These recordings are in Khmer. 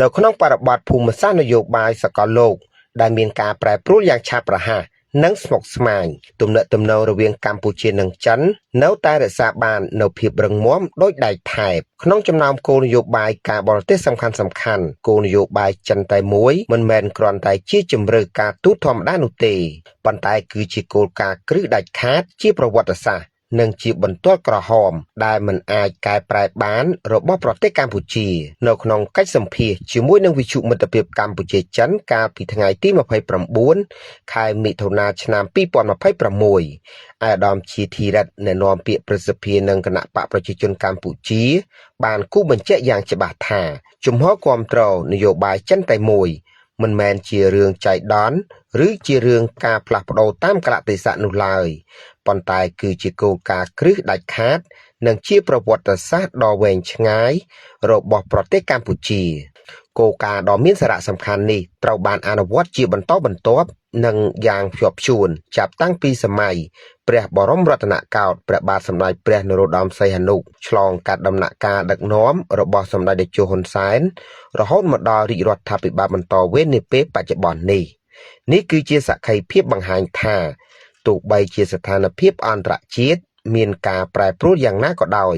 នៅក្នុងបរិបទភូមិសាស្ត្រនយោបាយសកលលោកដែលមានការប្រែប្រួលយ៉ាងឆាប់រហ័សនិងស្មុគស្មាញទំនាក់ទំនងរវាងកម្ពុជានិងចិននៅតែរក្សាបាននូវភាពរឹងមាំដូចដែកថែបក្នុងចំណោមគោលនយោបាយការបរទេសសំខាន់គោលនយោបាយចិនតែមួយមិនមែនគ្រាន់តែជាជំរឿការទូតធម្មតានោះទេប៉ុន្តែគឺជាគោលការណ៍គ្រឹះដាច់ខាតជាប្រវត្តិសាស្ត្រនិងជាបន្ទាត់ក្រហមដែលមិនអាចកែប្រែបានរបស់ប្រទេសកម្ពុជានៅក្នុងកិច្ចសម្ភាសជាមួយនឹងវិទ្យុមិត្តភាពកម្ពុជាចិនកាលពីថ្ងៃទី29ខែមិថុនាឆ្នាំ2026ឯកឧត្តមជាធីរិទ្ធអ្នកនាំពាក្យប្រសិទ្ធិនឹងគណៈបកប្រជាជនកម្ពុជាបានគូបញ្ជាក់យ៉ាងច្បាស់ថាជំហរគាំទ្រនយោបាយចិនតែមួយមិនមែនជារឿងចៃដន្យឬជារឿងការផ្លាស់ប្ដូរតាមកលៈទេសៈនោះឡើយប៉ុន្តែគឺជាគោលការណ៍គ្រឹះដាច់ខាតនិងជាប្រវត្តិសាស្ត្រដ៏វែងឆ្ងាយរបស់ប្រទេសកម្ពុជាគោលការណ៍ដ៏មានសារៈសំខាន់នេះត្រូវបានអនុវត្តជាបន្តបន្ទាប់និងយ៉ាងភ្ជាប់ភ្ជួនចាប់តាំងពីសម័យព្រះបរមរតនកោដ្ឋព្រះបាទសម្ដេចព្រះនរោត្តមសីហនុឆ្លងកាត់ដំណាក់កាលដឹកនាំរបស់សម្ដេចតេជោហ៊ុនសែនរហូតមកដល់រាជរដ្ឋាភិបាលបន្តវេននាពេលបច្ចុប្បន្ននេះគឺជាសក្ខីភាពបង្ហាញថាទោះបីជាស្ថានភាពអន្តរជាតិមានការប្រែប្រួលយ៉ាងណាក៏ដោយ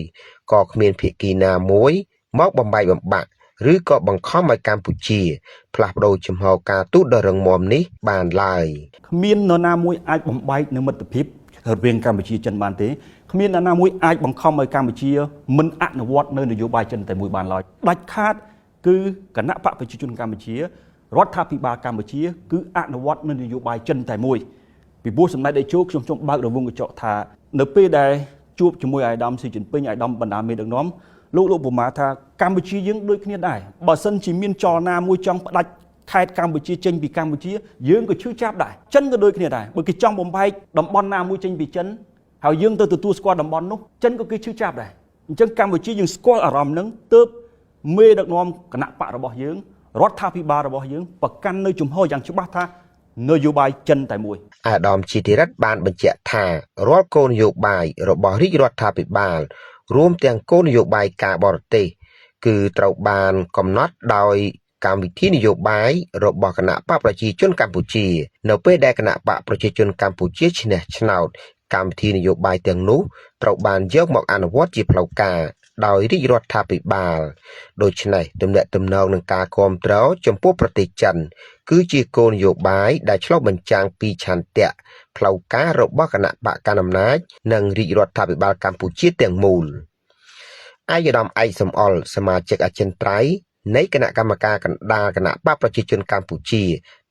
ក៏គ្មានភាគីណាមួយមកបំបែកបំបាក់ឬក៏បង្ខំឲ្យកម្ពុជាផ្លាស់ប្ដូរជំហរការទូតដ៏រឹងមាំនេះបានឡើយគ្មាននរណាមួយអាចបំបែកនូវមិត្តភាពរវាងកម្ពុជាចិនបានទេគ្មាននរណាមួយអាចបង្ខំឲ្យកម្ពុជាមិនអនុវត្តនៅនយោបាយចិនតែមួយបានឡើយដាច់ខាតគឺគណៈបកប្រជាជនកម្ពុជារដ្ឋាភិបាលកម្ពុជាគឺអនុវត្តនៅនយោបាយចិនតែមួយពីព្រោះសម្ដេចតេជោខ្ញុំបើករង្វង់កញ្ចក់ថានៅពេលដែលជួបជាមួយអាយដាមស៊ីជីនពីងអាយដាមបណ្ដាមេដឹកនាំលោកប្រមាថាកម្ពុជាយើងដូចគ្នាដែរបើសិនជាមានចលនាមួយចង់ផ្ដាច់ខេត្តកម្ពុជាចេញពីកម្ពុជាយើងក៏ឈឺចាប់ដែរចិនក៏ដូចគ្នាដែរបើគេចង់បំបែកតំបន់ណាមួយចេញពីចិនហើយយើងទៅទទួលស្គាល់តំបន់នោះចិនក៏គេឈឺចាប់ដែរអញ្ចឹងកម្ពុជាយើងស្គាល់អារម្មណ៍ហ្នឹងទើបមេដឹកនាំគណៈបករបស់យើងរដ្ឋាភិបាលរបស់យើងប្រកាន់នៅជំហរយ៉ាងច្បាស់ថានយោបាយចិនតែមួយអាដាមជាធីរិទ្ធបានបញ្ជាក់ថារាល់គោលនយោបាយរបស់រាជរដ្ឋាភិបាលរួមទាំងគោលនយោបាយការបរទេសគឺត្រូវបានកំណត់ដោយកម្មវិធីនយោបាយរបស់គណៈបកប្រជាជនកម្ពុជានៅពេលដែលគណៈបកប្រជាជនកម្ពុជាឈ្នះឆ្នោតកម្មវិធីនយោបាយទាំងនោះត្រូវបានយកមកអនុវត្តជាផ្លូវការដោយរាជរដ្ឋាភិបាលដូច្នេះទំនាក់ទំនងនឹងការគាំទ្រចំពោះប្រទេសចិនគឺជាគោលនយោបាយដែលឆ្លុះបញ្ចាំងពីឆន្ទៈផ្លូវការរបស់គណៈបកកណ្ដាលអំណាចនិងរាជរដ្ឋាភិបាលកម្ពុជាទាំងមូលឯកឧត្តមឯកសំអល់សមាជិកអចិន្ត្រៃយ៍នៃគណៈកម្មការកណ្ដាលគណៈបកប្រជាជនកម្ពុជា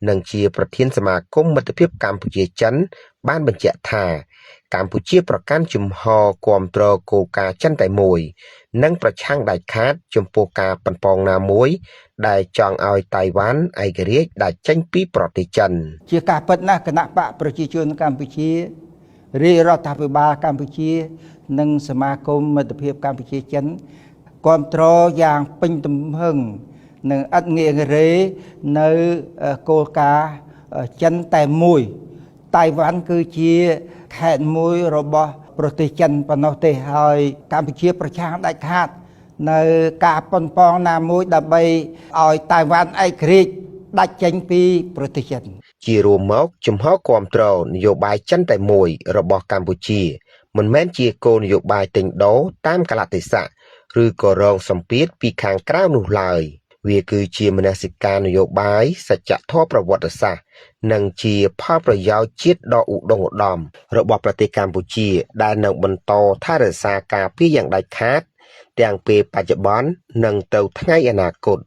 និងជាប្រធានសមាគមមិត្តភាពកម្ពុជាចិនបានបញ្ជាក់ថាកម្ពុជាប្រកាន់ជំហរគាំទ្រគោលការណ៍ចិនតែមួយនិងប្រឆាំងដាច់ខាតចំពោះការប៉ុនប៉ងណាមួយដែលចង់ឲ្យតៃវ៉ាន់ឯករាជ្យដាច់ចេញពីប្រទេសចិនជាការពិតណាស់គណៈបកប្រជាជនកម្ពុជារាជរដ្ឋាភិបាលកម្ពុជានិងសមាគមមិត្តភាពកម្ពុជាចិនគាំទ្រយ៉ាងពេញទំហឹងនិងឥតងាករេនៅគោលការណ៍ចិនតែមួយតៃវ៉ាន់គឺជាខេត្តមួយរបស់ប្រទេសចិនប៉ុណ្ណោះទេហើយកម្ពុជាប្រឆាំងដាច់ខាតនៅការប៉ុនប៉ងណាមួយដើម្បីឲ្យតៃវ៉ាន់ឯករាជ្យដាច់ចេញពីប្រទេសចិនជារួមមកជំហរគាំទ្រនយោបាយចិនតែមួយរបស់កម្ពុជាមិនមែនជាគោលនយោបាយទិញដូរតាមកលៈទេសៈឬក៏រងសម្ពាធពីខាងក្រៅនោះឡើយវាគឺជាមនសិការនយោបាយសច្ចធម៌ប្រវត្តិសាស្ត្រនិងជាផលប្រយោជន៍ជាតិដ៏ឧត្តមឧត្តមរបស់ប្រទេសកម្ពុជាដែលនឹងបន្តថែរក្សាការពារយ៉ាងដាច់ខាតទាំងពេលបច្ចុប្បន្ននិងទៅថ្ងៃអនាគត